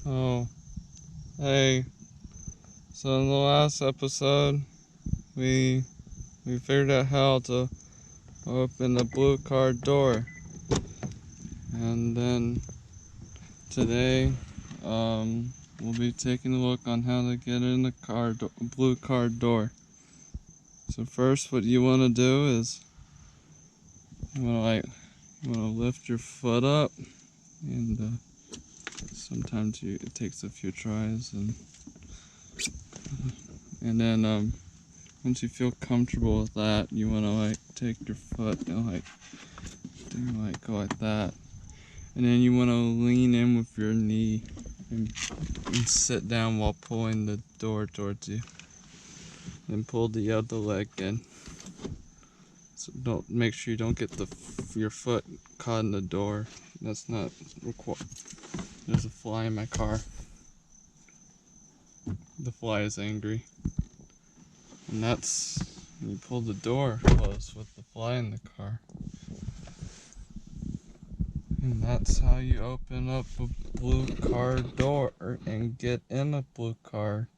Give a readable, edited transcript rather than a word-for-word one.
Oh, hey. So in the last episode, we figured out how to open the blue car door, and then today, we'll be taking a look on how to get in the blue car door. So first, what you want to do is you want to lift your foot up, and sometimes it takes a few tries, and then once you feel comfortable with that, you want to take your foot and go like that, and then you want to lean in with your knee and sit down while pulling the door towards you. Then pull the other leg in. So make sure you don't get your foot caught in the door. That's not required. There's a fly in my car. The fly is angry. And that's you pull the door closed with the fly in the car. And that's how you open up a blue car door and get in a blue car